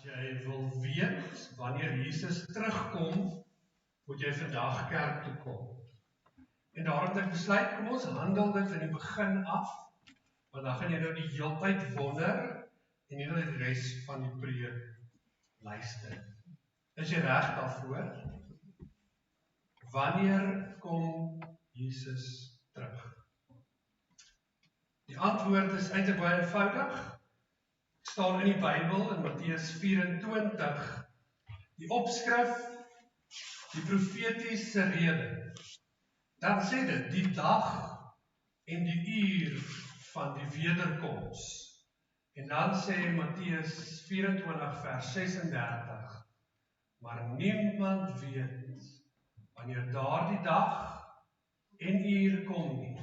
Jy wil weet wanneer Jesus terugkom, moet jy vandag kerk toe kom. En daarom het ek besluit, kom ons handel dit in die begin af, want dan gaan jy nou die heeltyd wonder en nie net die res van die preek luister. Is jy reg daarvoor? Wanneer kom Jesus terug? Die antwoord is eintlik baie eenvoudig. Staan in die Bybel in Matteus 24, die opskrif, die profetiese rede. Dan sê dit, die dag en die uur van die wederkoms. En dan sê Matteus 24 vers 36, maar niemand weet wanneer daardie dag en uur kom nie.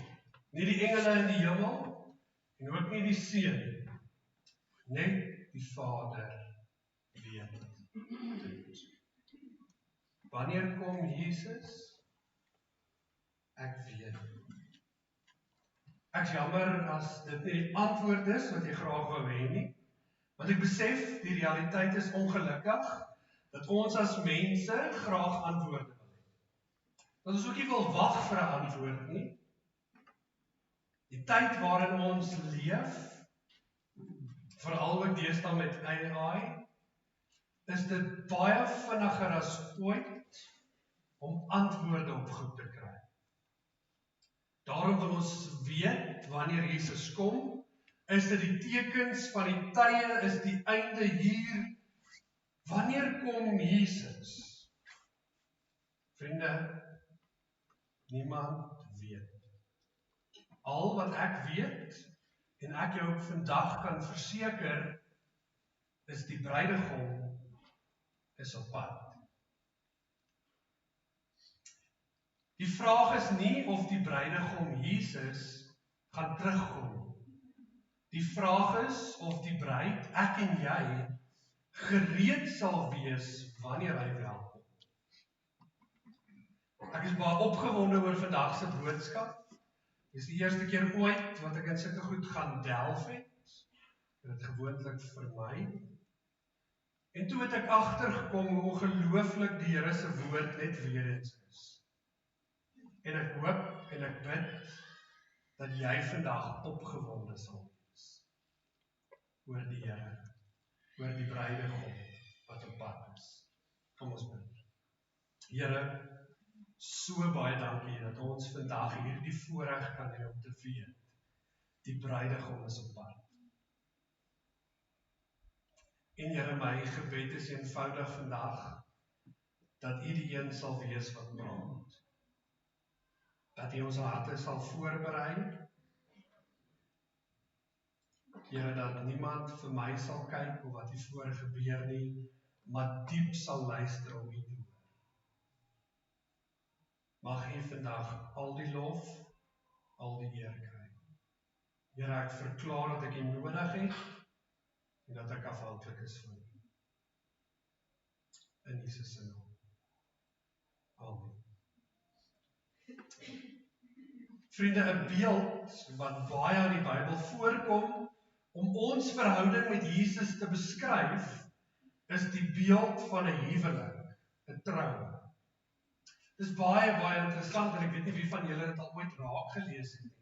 Nie die engele in die hemel en ook nie die Seun. Net die Vader weet dit. Wanneer kom Jesus? Ek weet. Ek is jammer as dit nie die antwoord is wat jy graag wou hê nie, want ek besef die realiteit is ongelukkig dat ons as mense graag antwoorde wil hê. Dat ons ook nie wil wag vir 'n antwoord nie. Die tyd waarin ons leef, veral ook deesdae met AI, is dit baie vinniger as ooit om antwoorde op goed te kry. Daarom wil ons weet wanneer Jesus kom, is dit die tekens van die tye, is die einde hier. Wanneer kom Jesus? Vriende, niemand weet. Al wat ek weet, en ek jou vandag kan verseker, is die bruidegom is op pad. Die vraag is nie of die bruidegom Jesus gaan terugkom. Die vraag is of die bruid, ek en jy, gereed sal wees wanneer hy welkom. Ek is baie opgewonde oor vandag se boodskap. Dit is die eerste keer ooit wat ek in sulke goed gaan delf het. Dit gewoonlik vir my. En toe het ek agtergekom hoe ongelooflik die Here se woord net weer eens is. En ek hoop en ek bid dat jy vandag opgewonde sal wees oor die Here, oor die bruidegom wat op pad is. Kom ons bid. Here, so baie dankie dat ons vandag hierdie voorreg kan hê om te weet. Die bruidegom is op pad. En Here, my gebed is eenvoudig vandag, dat U die een sal wees wat praat. Dat U ons harte sal voorberei. Here, dat niemand vir my sal kyk of wat hier voor gebeur nie, maar diep sal luister om U te hoor. Mag U vandag al die lof, al die eer kry. Here, ek verklaar dat ek U nodig het en dat ek afhanklik is van U. In Jesus se naam. Amen. Vriende, 'n beeld wat baie in die Bybel voorkom om ons verhouding met Jesus te beskryf, is die beeld van 'n huwelik, 'n trou. Dit is baie interessant en ek weet nie wie van julle dit al ooit raak gelees het nie.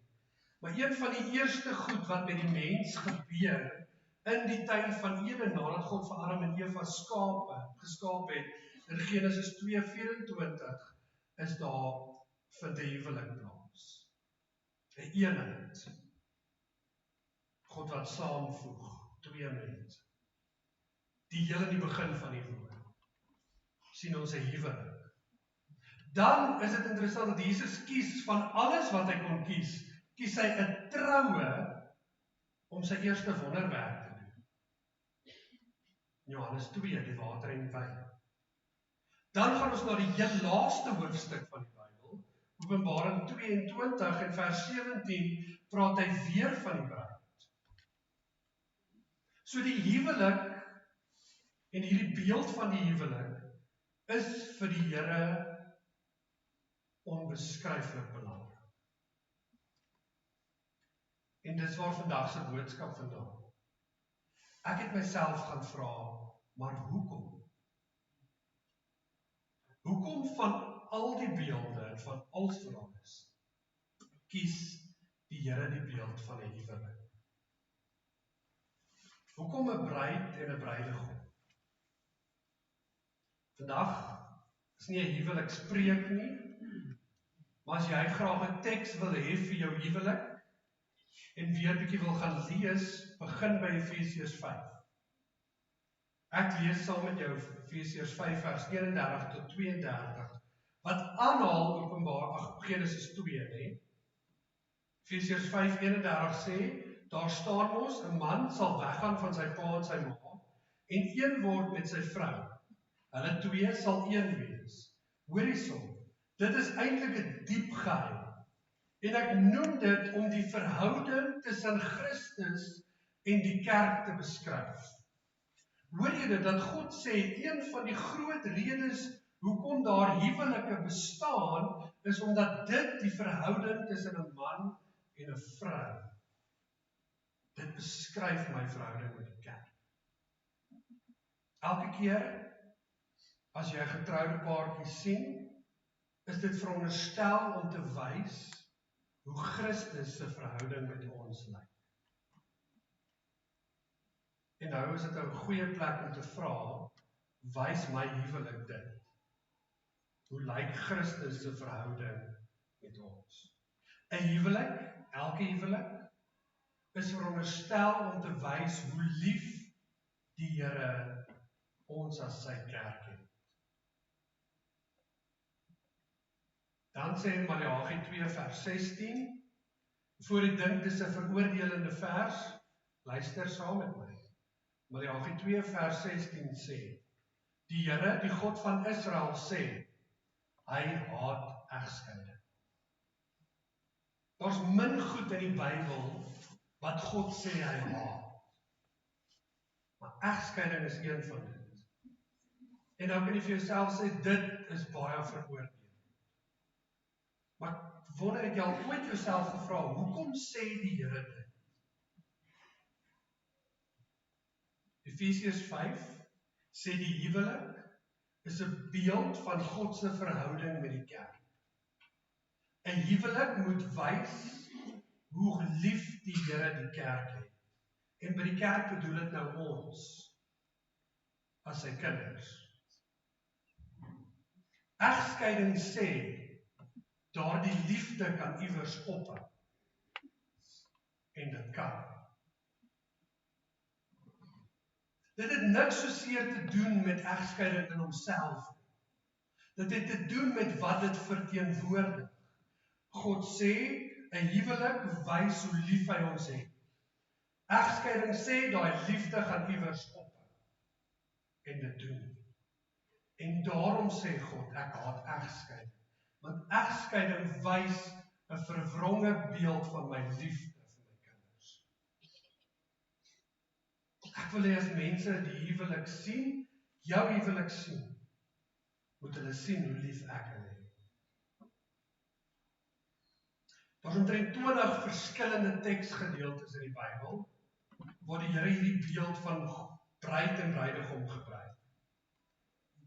Maar een van die eerste goed wat met die mens gebeur in die tyd van Eden, nadat God vir Adam en Eva geskaap het, in Genesis 2:24, is daar vind 'n huwelik plaas. 'n eenheid. God wat saamvoeg, twee mense. Die heel in die begin van die woord sien ons 'n huwelik. Dan is dit interessant dat Jesus kies van alles wat hy kon kies hy 'n troue om sy eerste wonderwerk te doen. Johannes 2, die water en wyn. Dan gaan ons na die heel laaste hoofstuk van die Bybel, Openbaring 22 en vers 17, praat hy weer van die bruid. So die huwelik en hierdie beeld van die huwelik is vir die Here onbeskryflik belangrik. En dis waar vandag se boodskap vandaan. Ek het myself gaan vra, Maar hoekom? Hoekom van al die beelde en van als veranders kies die Here die beeld van 'n huwelik? Hoekom 'n bruid en 'n bruidegom? Vandag is nie 'n huwelikspreek nie, maar as jy graag 'n teks wil hê vir jou huwelik en weer 'n bietjie wil gaan lees, begin by Efesiërs 5. Ek lees saam met jou Efesiërs 5 vers 31 tot 32, wat aanhaal Genesis 2, hè? Efesiërs 5:31 sê, daar staan ons, 'n man sal weggaan van sy pa en sy ma, en een word met sy vrou. Hulle twee sal een wees. Hoor hierson, dit is eintlik 'n diep geheim. En ek noem dit om die verhouding tussen Christus en die kerk te beskryf. Hoor jy dit, dat God sê, een van die groot redes hoekom daar huwelike bestaan, is omdat dit die verhouding tussen 'n man en 'n vrou. Dit beskryf my verhouding met die kerk. Elke keer as jy 'n getroude paartjie sien, is dit veronderstel om te wys hoe Christus se verhouding met ons lyk. En nou is dit 'n goeie plek om te vra, wys my huwelik dit? Hoe lyk Christus se verhouding met ons? 'n huwelik, elke huwelik, is veronderstel om te wys hoe lief die Here ons as sy kerk het. Dan sê Maleagi 2 vers 16, voor jy dink dis 'n veroordelende vers, luister saam met my. Maleagi 2 vers 16 sê, die Here, die God van Israel sê, hy haat egskeiding. Daar's min goed in die Bybel wat God sê hy haat. Maar egskeiding is een van dit. En dan kan jy vir jouself sê, dit is baie veroordelend. Maar wonder het jy al ooit jouself gevra, hoekom sê die Here dit? Efesiërs 5 sê die huwelik is 'n beeld van God se verhouding met die kerk. 'n huwelik moet wys hoe lief die Here die kerk het. En by die kerk bedoel dit nou ons, as sy kinders. Egskeiding sê, daardie liefde kan iewers ophou. En dit kan. Dit het niks soseer te doen met egskeiding in homself. Dit het te doen met wat dit verteenwoordig. God sê, 'n huwelik wys hoe lief hy ons het. Egskeiding sê, daai liefde gaan iewers ophou. En dit doen. En daarom sê God, ek haat egskeiding. Want egskeiding wys 'n verwronge beeld van my liefde vir my kinders. Ek wil hê as mense die huwelik sien, jou huwelik sien, moet hulle sien hoe lief ek hulle het. Daar's omtrent 20 verskillende teksgedeeltes in die Bybel, waar die Here hierdie beeld van bruid en bruidegom gebruik.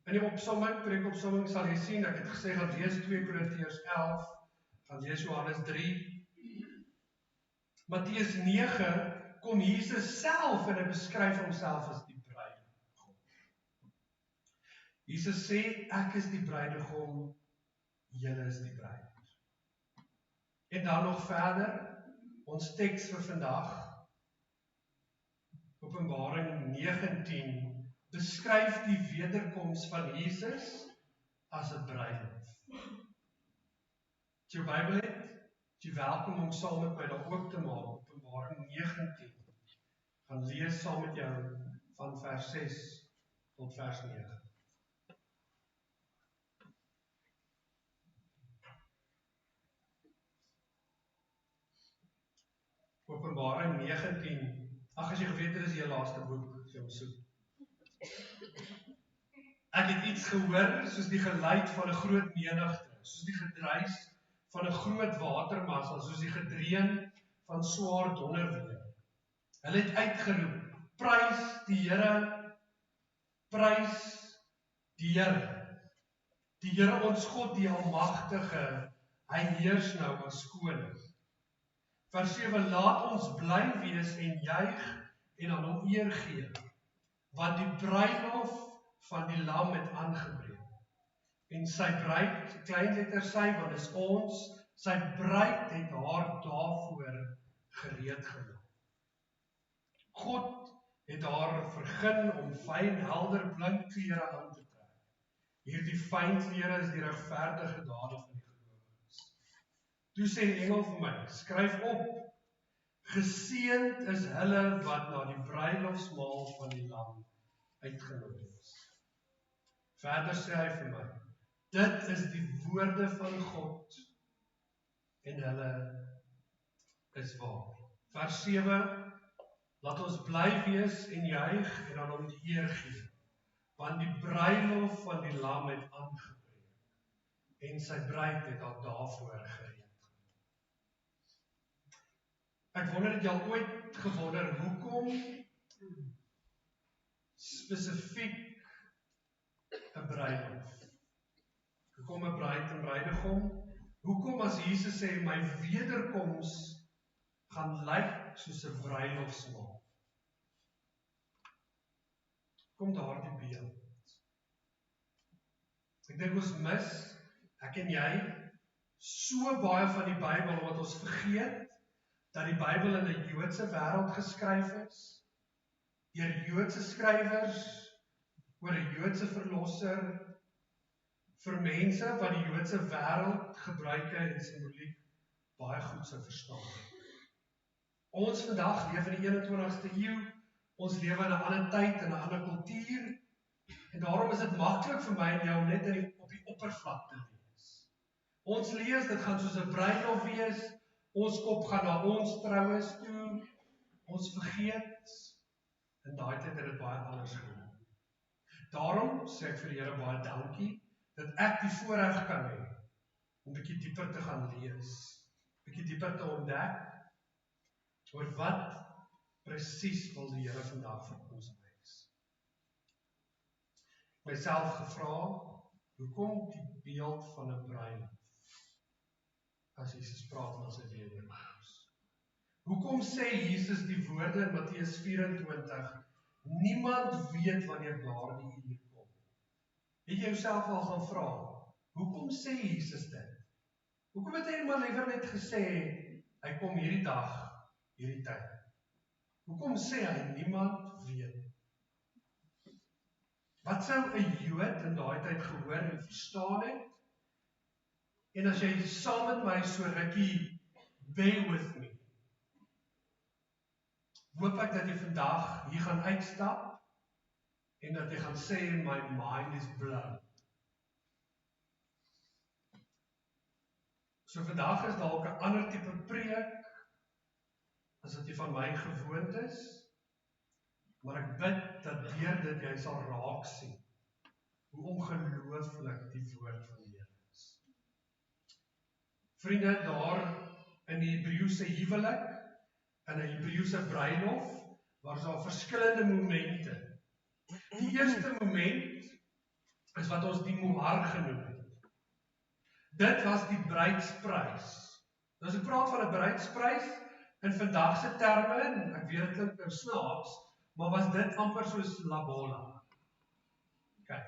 In die opsomming, preekopsomming sal jy sien, ek het gesê, gaan lees 2 Korintiërs 11, gaan lees Johannes 3, Matteus 9, kom Jesus self en hy beskryf homself as die bruidegom. Jesus sê, ek is die bruidegom, julle is die bruid. En dan nog verder, ons teks vir vandag, Openbaring 19, beskryf die wederkoms van Jesus as 'n bruilof. As jy jou Bybel het, is jy welkom om saam met my daar oop te maak, Openbaring 19. Gaan lees saam met jou van vers 6 tot vers 9. Openbaring 19, as jy geweet het, is die laaste boek, as jy hom soek. Ek het iets gehoor, soos die geluid van 'n groot menigte, soos die gedruis van 'n groot watermassa, soos die gedreun van swaar donderweer. Hulle het uitgeroep, prys die Here, Prys die Here. Die Here ons God, die Almagtige, hy heers nou as koning. Vers 7, laat ons bly wees en juig en aan hom eer gee, want die bruilof van die lam het aangebreek. En sy bruid, kleinletter sy, want is ons, sy bruid het haar daarvoor gereed gemaak. God het haar vergun om fyn, helder, blink klere aan te trek. Hierdie fyn klere is die regverdige dade van die gelowiges. Toe sê die engel vir my, skryf op, geseënd is hulle wat na die bruilofsmaal van die lam uitgenooi is. Verder sê hy vir my, dit is die woorde van God en hulle is waar. Vers 7, laat ons bly wees en juig en aan hom die eer gee, want die bruilof van die lam het aangebreek en sy bruid het al daarvoor gereed. Ek wonder, het jy al ooit gewonder, hoekom spesifiek 'n bruilof? Hoekom 'n bruid en bruidegom? Hoekom as Jesus sê, my wederkoms gaan lyk soos 'n bruilofsmaal? Kom daardie beeld. Ek dink ons mis, ek en jy, so baie van die Bybel, omdat ons vergeet dat die Bybel in 'n Joodse wêreld geskryf is, deur Joodse skrywers, oor 'n Joodse verlosser, vir mense wat die Joodse wêreld gebruike en simboliek baie goed sou verstaan. Ons vandag leef in die 21ste eeu, ons lewe in 'n ander tyd, in 'n ander kultuur, en daarom is dit maklik vir my en jou om net op die oppervlakte lees. Ons lees, dit gaan soos 'n bruilof wees, ons kop gaan na ons troues toe, ons vergeet, in daai tyd het dit baie anders gedoen. Daarom sê ek vir die Here baie dankie, dat ek die voorreg kan hê, om 'n bietjie dieper te gaan lees, bietjie dieper te ontdek, oor wat presies wil die Here vandag vir ons wys. Myself gevra, hoekom die beeld van 'n bruilof, as Jesus praat van sy wederkoms? Hoekom sê Jesus die woorde in Matteus 24, niemand weet wanneer daardie uur kom? Het jy jouself al gaan vra, hoekom sê Jesus dit? Hoekom het hy maar liewer net gesê, hy kom hierdie dag, hierdie tyd? Hoekom sê hy, niemand weet? Wat sou 'n Jood in daai tyd gehoor en verstaan het? En as jy saam met my so rukkie, bear with me, hoop ek dat jy vandag hier gaan uitstap, en dat jy gaan sê, my mind is blown. So vandag is dalk 'n ander tipe preek, as wat jy van my gewoond is, maar ek bid dat deur dit jy sal raak sien, hoe ongelooflik die woord van die Here is. Vriende, daar in die Hebreëse huwelik, in 'n Hebreëse bruilof, was daar verskillende momente. Die eerste moment is wat ons die mohar genoem het. Dit was die bruidsprys. As ek praat van 'n bruidsprys, in vandag se terme, en ek weet dit klink nou snaaks, maar was dit amper soos labola. Kyk,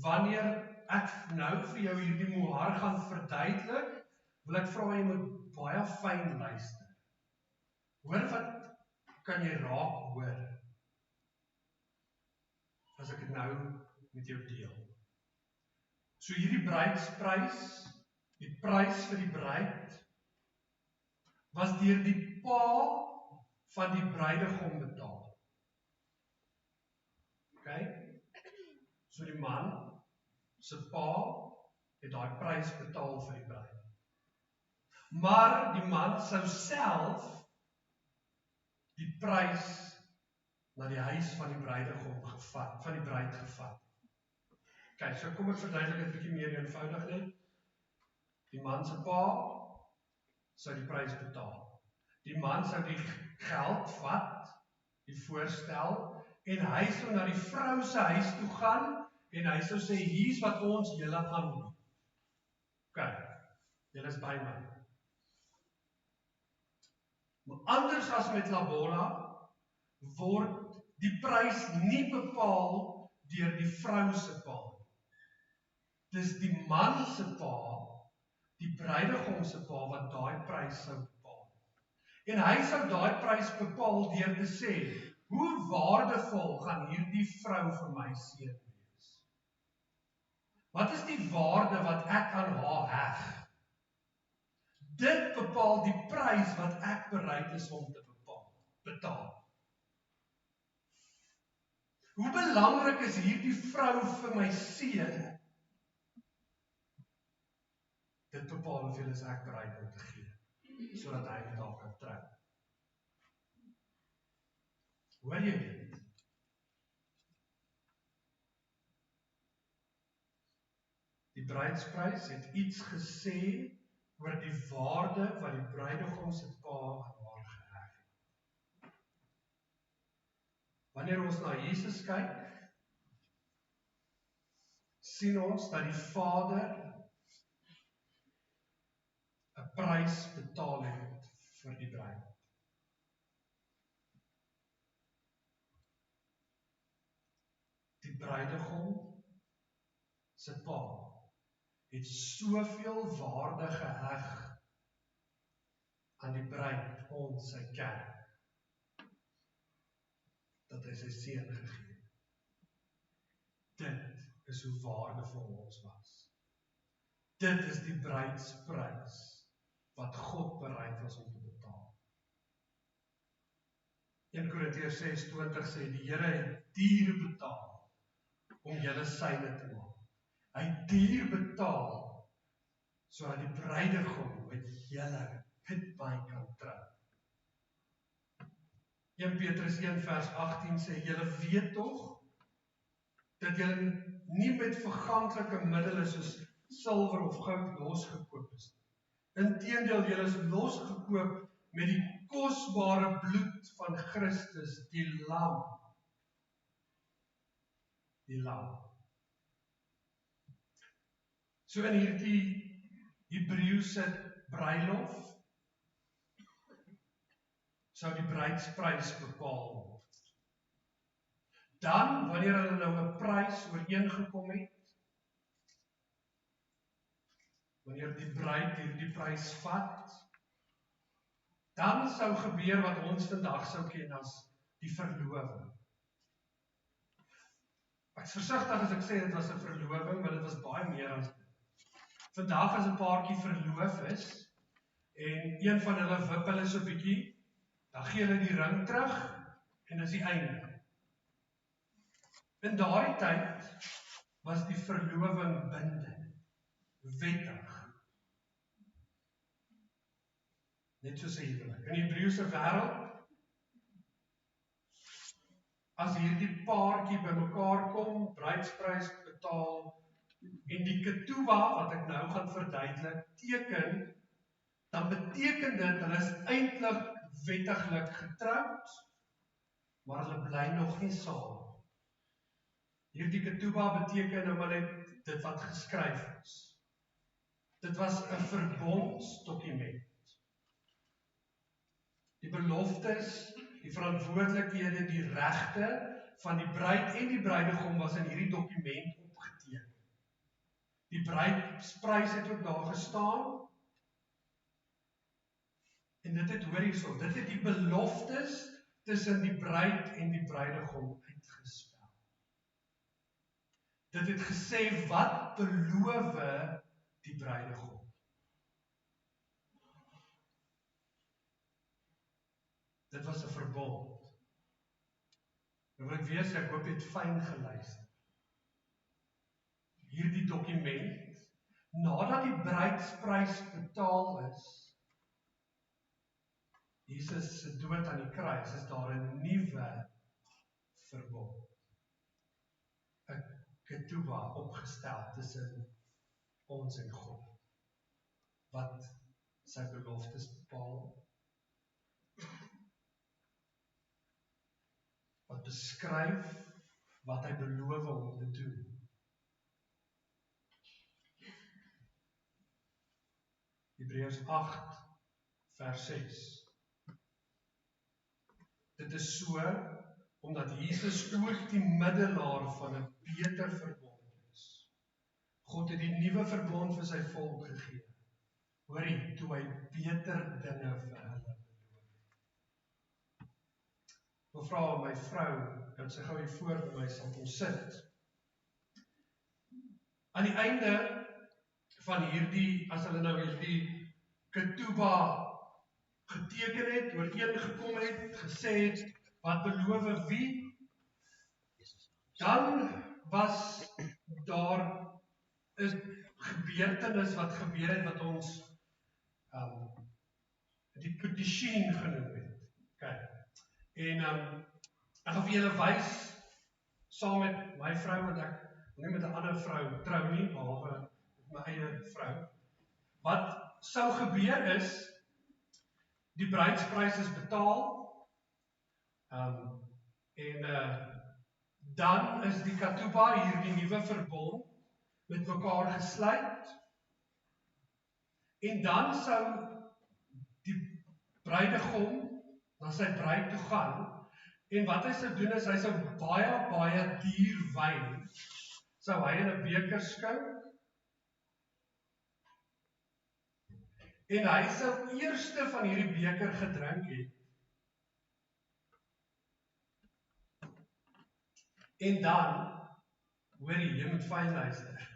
wanneer ek nou vir jou hierdie mohar gaan verduidelik, wil ek vra jy moet baie fyn luister. Hoor wat kan jy raak hoor, as ek dit nou met jou deel. So hierdie bruidsprys, die prys vir die bruid, was deur die pa van die bruidegom betaal. Okay? So die man se pa het daai prys betaal vir die bruid. Maar die man sou self die prys na die huis van die bruidegom gevat, van die bruid gevat. Okay, so kom ek verduidelik dit 'n bietjie meer eenvoudig net. Die man se pa sou die prys betaal. Die man sou die geld vat, die voorstel, en hy sou na die vrou se huis toe gaan, en hy sou sê, hier's wat ons julle gaan doen. OK, julle is by my. Maar anders as met Labola, word die prys nie bepaal deur die vrou se pa. Dis die man se pa, die bruidegom se pa, wat daai prys sou bepaal. En hy sou daai prys bepaal deur te sê, hoe waardevol gaan hierdie vrou vir my seun wees? Wat is die waarde wat ek aan haar heg? Dit bepaal die prys wat ek bereid is om te betaal. Hoe belangrik is hierdie vrou vir my seun? Dit bepaal hoeveel is ek bereid om te gee, sodat hy met haar kan trou. Hoor jy dit? Die bruidsprys het iets gesê oor die waarde wat die bruidegom se pa aan haar geheg het. Wanneer ons na Jesus kyk, sien ons dat die Vader 'n prys betaal het vir die bruid. Die bruidegom se pa het soveel waarde geheg aan die bruid, ons sy kerk, dat hy sy seun gegee het. Dit is hoe waardevol ons was. Dit is die bruidsprys wat God bereid was om te betaal. 1 Korintiërs 6:20 sê, die Here het duur betaal om julle syne te maak. Hy het duur betaal sodat die bruidegom met julle met my kan trou. 1 Petrus 1:18 sê, julle weet tog dat julle nie met verganklike middele soos silwer of goud losgekoop is. Inteendeel, julle is losgekoop met die kosbare bloed van Christus, die lam. Die lam. So in hierdie Hebreëse bruilof sou die bruidsprys bepaal word. Dan, wanneer hulle nou 'n prys ooreengekom het, wanneer die bruid hierdie prys vat, dan sou gebeur wat ons vandag sou ken as die verloving. Ek is versigtig as ek sê dit was 'n verloving, want dit was baie meer as dit. Vandag as 'n paartjie verloof is, en een van hulle wip hulle so 'n bietjie, dan gee hulle die ring terug, en dis die einde. In daardie tyd was die verloving bindend, wettig. Net soos 'n huwelik. In die Hebreëse wêreld, as hierdie paartjie bymekaar kom, bruidsprys betaal, en die ketubah, wat ek nou gaan verduidelik, teken, dan beteken dit, hulle is eintlik wettiglik getroud, maar hulle bly nog nie saam. Hierdie ketubah beteken nou maar net dit wat geskryf is. Dit was 'n verbondsdokument. Die beloftes, die verantwoordelikhede, die regte van die bruid en die bruidegom was in hierdie dokument opgeteken. Die bruidsprys het ook daar gestaan. En dit het, hoor hierso, dit het die beloftes tussen die bruid en die bruidegom uitgespel. Dit het gesê, wat beloof die bruidegom? Dit was 'n verbond. Nou wil ek weet, ek hoop jy het fyn geluister. Hierdie dokument, nadat die bruidsprys betaal is, Jesus se dood aan die kruis, is daar 'n nuwe verbond. 'n ketubah opgestel tussen ons en God, wat sy beloftes bepaal, wat beskryf wat hy beloof om te doen. Hebreërs 8 vers 6. Dit is so, omdat Jesus ook die middelaar van 'n beter verbond is. God het die nuwe verbond vir sy volk gegee. Hoorie, toe hy beter dinge vir hulle beloof. Ek vra my vrou, dat sy gou hier voor by my sal kom sit. Aan die einde van hierdie, as hulle nou hierdie ketubah geteken het, ooreengekom het, gesê het, wat beloof wie, dan was daar 'n gebeurtenis wat gebeur het, wat ons die Putishin genoem het. Okay. En ek gaan vir julle wys, saam met my vrou, want ek nie met 'n ander vrou trou nie, behalwe met my eie vrou. Wat sou gebeur is, die bruidsprys is betaal, dan is die ketubah, hierdie nuwe verbond, met mekaar gesluit, en dan sou die bruidegom na sy bruid toe gaan, en wat hy sou doen is, hy sou baie duur wyn, sou hy in 'n beker skink, en hy sou eerste van hierdie beker gedrink het, en dan, hoorie, jy moet fyn luister,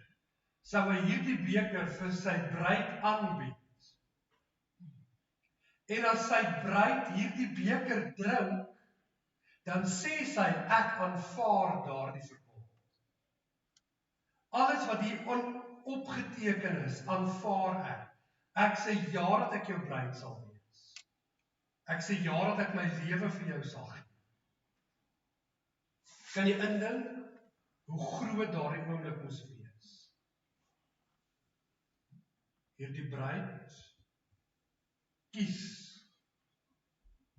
sou hy hierdie beker vir sy bruid aanbied. En as sy bruid hierdie beker drink, dan sê sy, ek aanvaar daardie verbond. Alles wat hier opgeteken is, aanvaar ek. Ek sê ja dat ek jou bruid sal wees. Ek sê ja dat ek my lewe vir jou sal gee. Kan jy indink hoe groot daardie oomblik moes wees? Hierdie bruid kies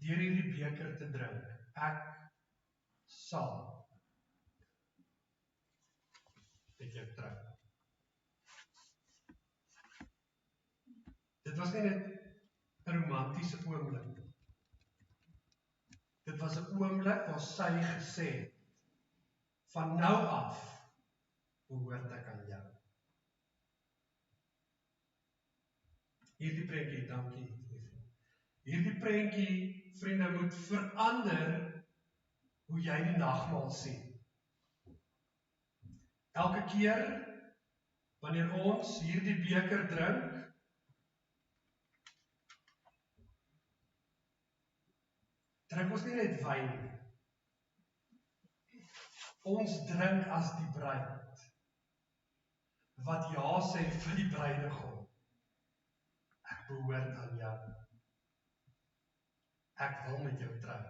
deur hierdie beker te drink. Ek sal met jou trou. Dit was nie net 'n romantiese oomblik. Dit was 'n oomblik waar sy gesê het, van nou af behoort ek aan jou. Hierdie prentjie, dankie. Hierdie prentjie, vriende, moet verander hoe jy die nagmaal sien. Elke keer wanneer ons hierdie beker drink, drink ons nie net wyn nie. Ons drink as die bruid, wat ja sê vir die bruidegom. Ek behoort aan jou. Ek wil met jou trou.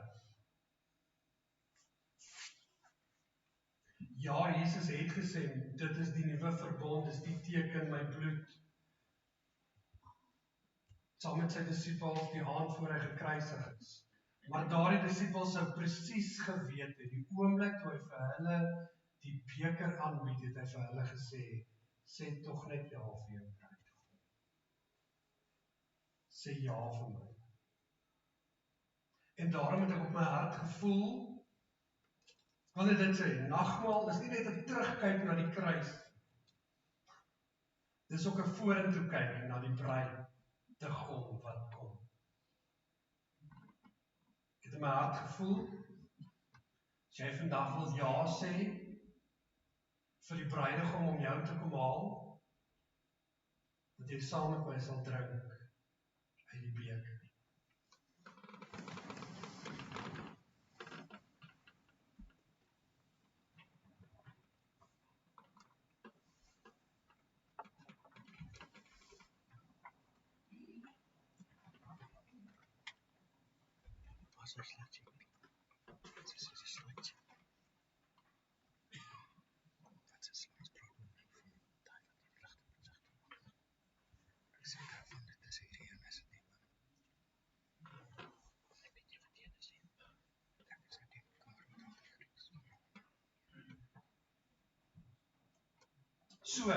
Ja, Jesus het gesê, dit is die nuwe verbond, dis die teken my bloed. Saam met sy disippels die aand voor hy gekruisig is. Maar daardie disippels sou presies geweet het, die oomblik toe hy vir hulle die beker aanbied, het hy vir hulle gesê, sê tog net ja vir jou bruidegom. Sê ja vir my. En daarom het ek op my hart gevoel, wil dit sê, nagmaal is nie net 'n terugkyk na die kruis. Dis ook 'n vorentoe kyk na die bruidegom wat kom. Ek het in my hart gevoel, as jy vandag wil ja sê, vir die bruidegom om jou te kom haal, dat jy saam met my sal drink uit die beker. Wat is slaatjie? Wat is die slaatjie? Wat is slaatjie? Daai wat die ligte bezig te maak. Ek sê daarvan, dit is hierdie en is het nie, man. Ek weet nie wat die is nie. Ek is uit die kamer met al die So,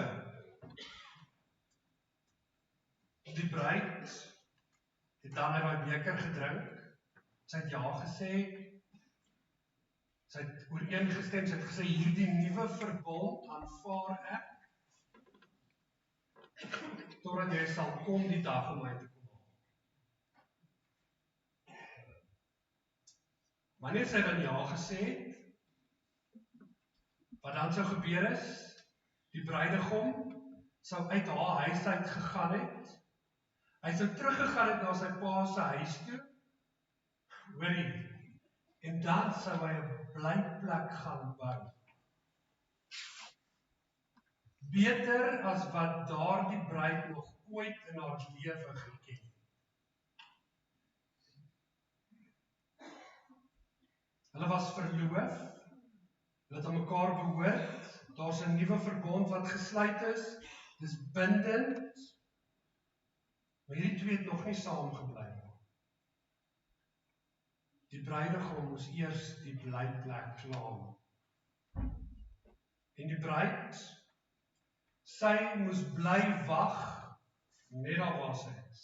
die bruid het dan uit daai beker gedrink, sy het ja gesê, sy het ooreengestem, sy het gesê, hierdie nuwe verbond aanvaar ek, totdat jy sal kom die dag om my te kom haal. Wanneer sy dan ja gesê het, wat dan sou gebeur is, die bruidegom sou uit haar huis uit gegaan het, hy sou teruggegaan het na sy pa se huis toe, hoorie, en dan sou hy 'n blyplek gaan bou. Beter as wat daardie bruid nog ooit in haar lewe geken het. Hulle was verloof, hulle het aan mekaar behoort, daar's 'n nuwe verbond wat gesluit is, dis bindend, maar hierdie twee het nog nie saam gebly nie. Die bruidegom moes eers die blyplek klaar. En die bruid, sy moes bly wag, net daar waar sy is.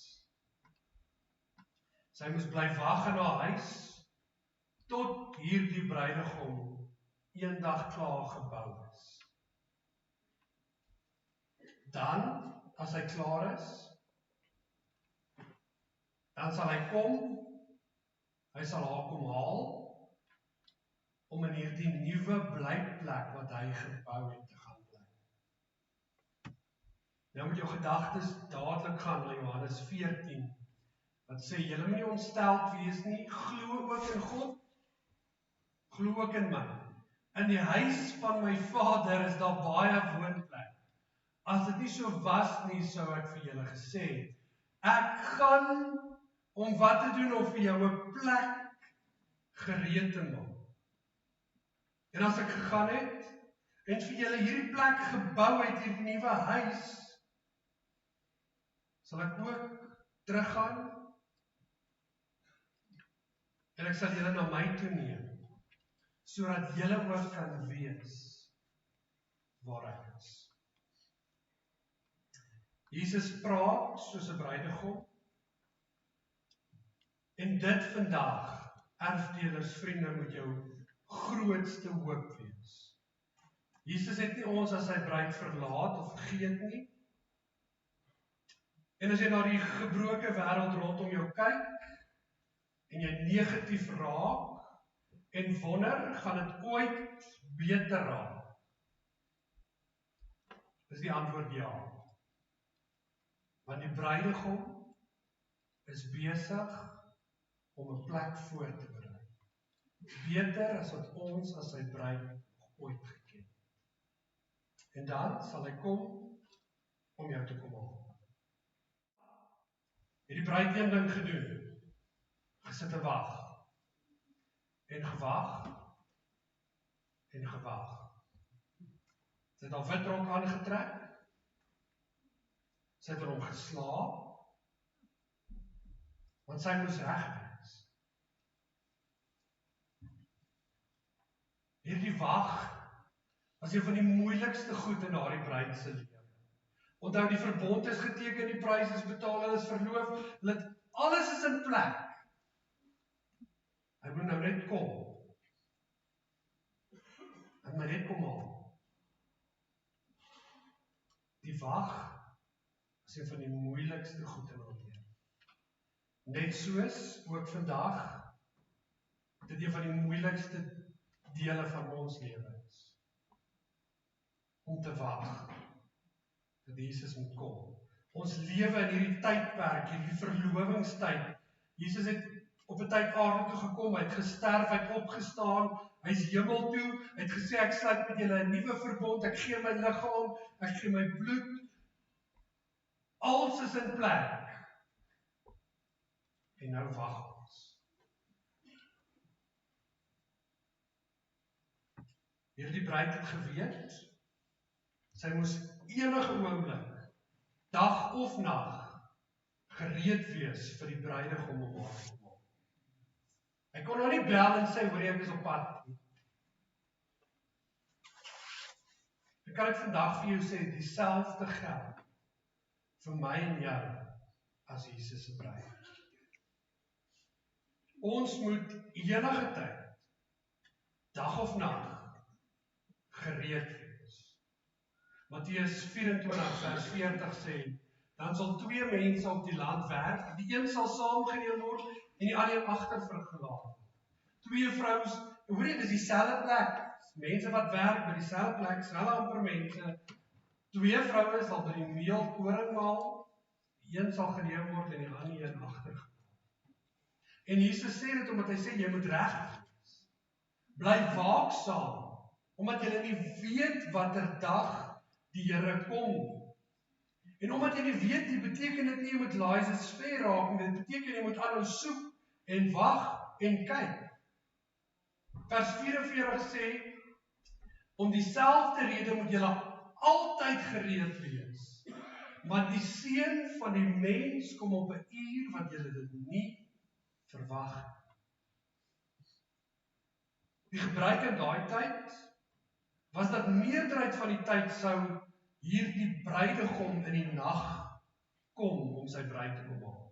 Sy moes bly wag in haar huis, tot hierdie bruidegom eendag klaar gebou is. Dan, as hy klaar is, dan sal hy kom, hy sal haar kom haal, om in hierdie nuwe blyplek wat hy gebou het te gaan bly. Nou met jou gedagtes dadelik gaan na Johannes 14, wat sê, julle moet nie ontsteld wees nie, glo ook in God, glo ook in my. In die huis van my Vader is daar baie woonplek. As dit nie so was nie, sou ek vir julle gesê het, ek gaan om wat te doen, om vir jou 'n plek gereed te maak. En as ek gegaan het, en vir julle hierdie plek gebou het, hierdie nuwe huis, sal ek ook teruggaan, en ek sal julle na my toe neem, sodat julle ook kan wees waar ek is. Jesus praat soos 'n bruidegom, en dit vandag, erfdelers, vriende, moet jou grootste hoop wees. Jesus het nie ons as sy bruid verlaat of vergeet nie. En as jy na die gebroke wêreld rondom jou kyk, en jy negatief raak, en wonder, gaan dit ooit beter raak? Is die antwoord ja. Want die bruidegom is besig om 'n plek voor te berei. Beter as wat ons as sy bruid nog ooit geken het. En dan sal hy kom om jou te kom haal. Het die bruid een ding gedoen, gesit en wag, en gewag, en gewag. Sy het al witrok aangetrek, sy het erom geslaap, want sy moes reg wees. Hierdie wag was een van die moeilikste goed in daardie bruid se lewe. Onthou, die verbond is geteken, die prys is betaal, hulle is verloof, alles is in plek. Hy moet nou net kom. Hy moet net kom haal. Die wag is een van die moeilikste goed in ons lewe. Net soos ook vandag, dit een van die moeilikste dele van ons lewe is. Om te wag, dat Jesus moet kom. Ons lewe in hierdie tydperk, hierdie verlovingstyd. Jesus het op 'n tyd aarde toe gekom, hy het gesterf, hy het opgestaan, hy is hemel toe, hy het gesê, ek sluit met julle 'n nuwe verbond, ek gee my liggaam, ek gee my bloed, alles is in plek. En nou wag ons. Hierdie bruid het geweet, sy moes enige oomblik, dag of nag, gereed wees vir die bruidegom om haar te kom. Hy kon nou nie bel en sê, hoor jy, ek is op pad. Hy Ek kan dit vandag vir jou sê, dieselfde geld vir my en jou as Jesus se bruid. Ons moet enige tyd, dag of nag, gereed wees. Matteus 24 vers 40 sê, dan sal 2 mense op die land werk, die een sal saamgeneem word en die ander agter vergelaat. 2 vrouens, hoor jy, dis dieselfde plek, mense wat werk by dieselfde plek, dieselfde amper mense, 2 vroue sal by die meel koring maal, die een sal geneem word en die ander een agter. En Jesus sê dit omdat hy sê, jy moet reg wees. Bly waaksaam, omdat jy nie weet watter dag die Here kom nie. En omdat jy nie weet, dit beteken dit nie jy moet laaisens ver raak, en dit beteken jy moet aanhou soek en wag en kyk. Vers 44 sê, om dieselfde rede moet julle altyd gereed wees, want die seun van die mens kom op 'n uur wat julle dit nie verwag. Die gebruik in daai tyd was dat meerderheid van die tyd sou hierdie bruidegom in die nag kom om sy bruid te kom haal.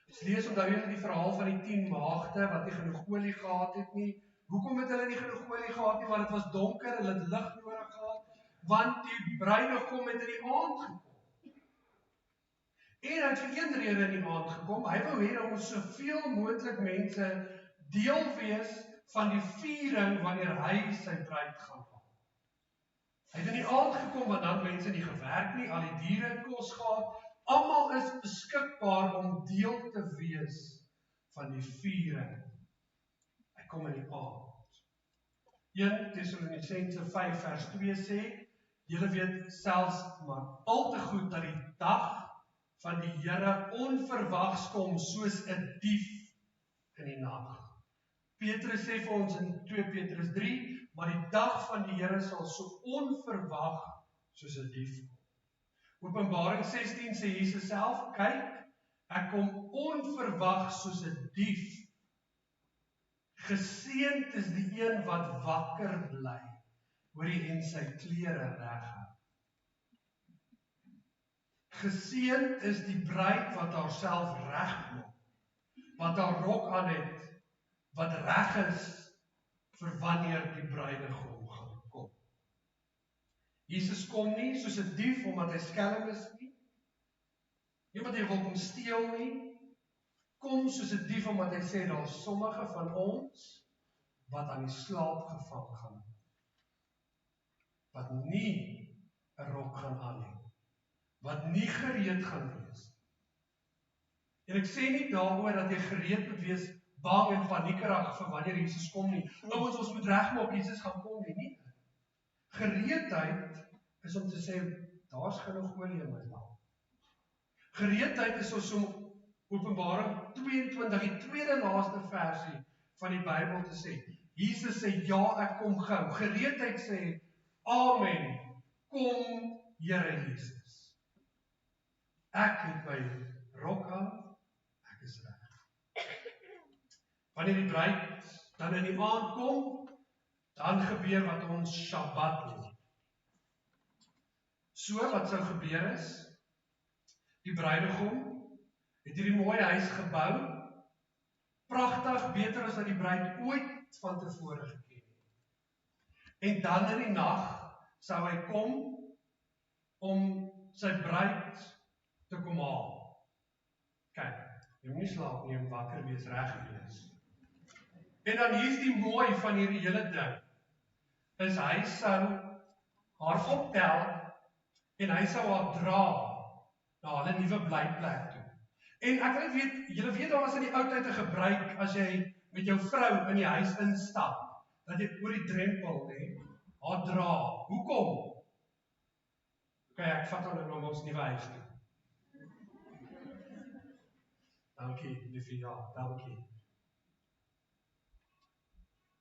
Ons lees onthou julle die verhaal van die 10 maagde wat nie genoeg olie gehad het nie. Hoekom het hulle nie genoeg olie gehad nie? Want dit was donker, hulle het lig nodig gehad, want die bruidegom het in die aand gekom. En hy het vir een rede in die aand gekom, hy wou hê dat ons soveel moontlik mense deel wees van die viering wanneer hy sy bruid gaan haal. Hy het in die aand gekom, want dan mense nie gewerk nie, al die diere het kos gehad, almal is beskikbaar om deel te wees van die viering. Hy kom in die aand. 1 Tessalonisense 5 vers 2 sê, julle weet selfs maar al te goed dat die dag van die Here onverwags kom soos 'n dief in die nag. Petrus sê vir ons in 2 Petrus 3, maar die dag van die Here sal so onverwag soos 'n dief kom. Openbaring 16 sê Jesus self, kyk, ek kom onverwag soos 'n dief. Geseënd is die een wat wakker bly, hoorie, en sy klere reg hou. Geseënd is die bruid wat haarself reg maak, wat haar rok aan het, wat reg is vir wanneer die bruidegom gaan kom. Jesus kom nie soos 'n dief omdat hy skelm is nie. Nie omdat hy wil kom steel nie. Kom soos 'n dief omdat hy sê daar is sommige van ons wat aan die slaap gevang gaan. Wat nie 'n rok gaan aan hê. Wat nie gereed gaan wees. En ek sê nie daaroor dat jy gereed moet wees, bang en paniekerig vir wanneer Jesus kom nie. Ouens, ons moet regmaak Jesus gaan kom nie. Gereedheid is om te sê, daar's genoeg olie in my lamp. Gereedheid is om Openbaring 22, die tweede laaste versie van die Bybel te sê. Jesus sê, ja, ek kom gou. Gereedheid sê, amen, kom Here Jesus. Ek het my rok aan, ek is reg. Wanneer die bruid dan in die aand kom, dan gebeur wat ons Shabbat noem. So wat sou gebeur is, die bruidegom het hierdie mooi huis gebou, pragtig, beter as wat die bruid ooit van tevore geken het. En dan in die nag sou hy kom om sy bruid te kom haal. Kyk, jy moet nie slaap nie, om wakker wees, reg wees. En dan hier's die mooi van hierdie hele ding, is hy sou haar optel en hy sou haar dra na hulle nuwe blyplek toe. En ek weet, julle weet daar was in die ou tyd 'n gebruik as jy met jou vrou in die huis instap, dat jy oor die drempel haar dra. Hoekom? Kyk, ek vat hulle nou ons nuwe huis toe. Dankie, liefie, ja, dankie.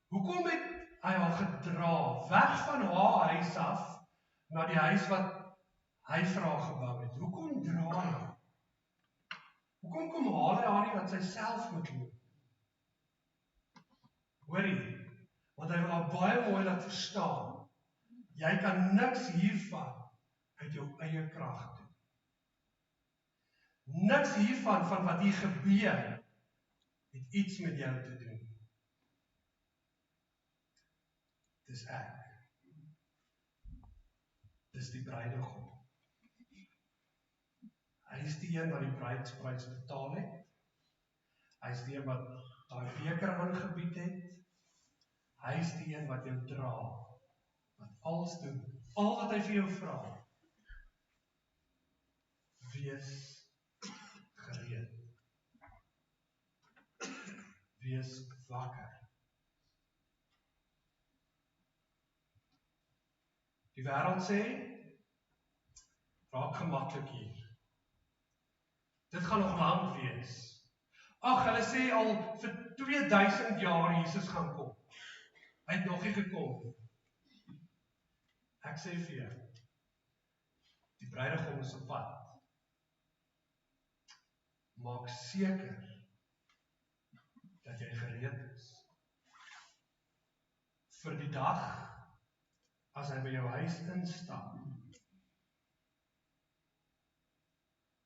Hoekom het hy haar gedra, weg van haar huis af, na die huis wat hy vir haar gebou het? Hoekom dra hy? Hoekom kom haal hy haar nie dat sy self moet loop? Hoorie, want hy wil haar baie mooi laat verstaan, Jy kan niks hiervan uit jou eie krag doen. Niks hiervan van wat hier gebeur, het iets met jou te doen. Dis ek. Dis die bruidegom. Hy is die een wat die bruidsprys betaal het. Hy is die een wat daai beker aangebied het. Hy is die een wat jou dra, wat alles doen, al wat hy vir jou vra. Wees gereed. Wees wakker. Die wêreld sê, raak gemaklik hier. Dit gaan nog lank wees. Ag, hulle sê al vir 2000 jaar Jesus gaan kom. Hy het nog nie gekom nie. Ek sê vir jou, die bruidegom is op pad. Maak seker dat jy gereed is. Vir die dag, as hy by jou huis instap,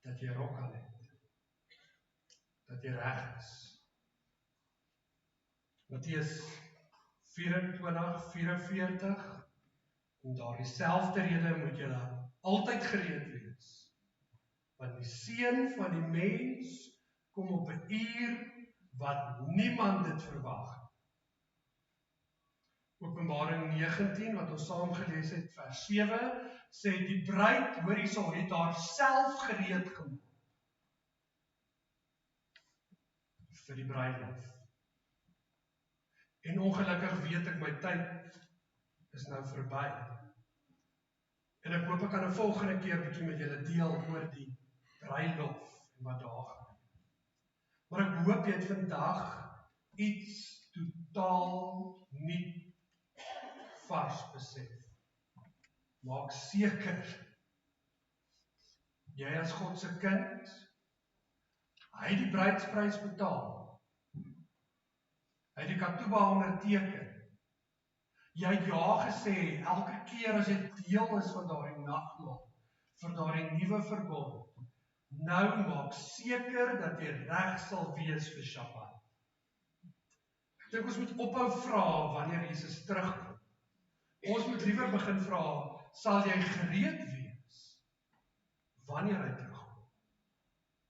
dat jy rok aan het. Dat jy reg is. Matteus 24:44, en daar dieselfde rede moet jy altyd gereed wees. Want die seun van die mens kom op 'n uur wat niemand dit verwag. Openbaring 19, wat ons saam gelees het, vers 7, sê die bruid, hoor hierso, het haar self gereed gemaak vir die bruilof. En ongelukkig weet ek, my tyd is nou verby. En ek hoop ek kan 'n volgende keer bietjie met julle deel oor die bruilof en wat daar gaan. Maar ek hoop jy het vandag iets totaal nuut vars besef. Maak seker, jy as God se kind, hy het die bruidsprys betaal. Hy het die Ketubah onderteken. Jy het ja gesê, elke keer as jy deel is van daardie nagmaal, vir daardie nuwe verbond, nou maak seker dat jy reg sal wees vir Shabbat. Ek dink ons moet ophou vra wanneer Jesus terugkom. Ons moet liewer begin vra, sal jy gereed wees wanneer hy terugkom?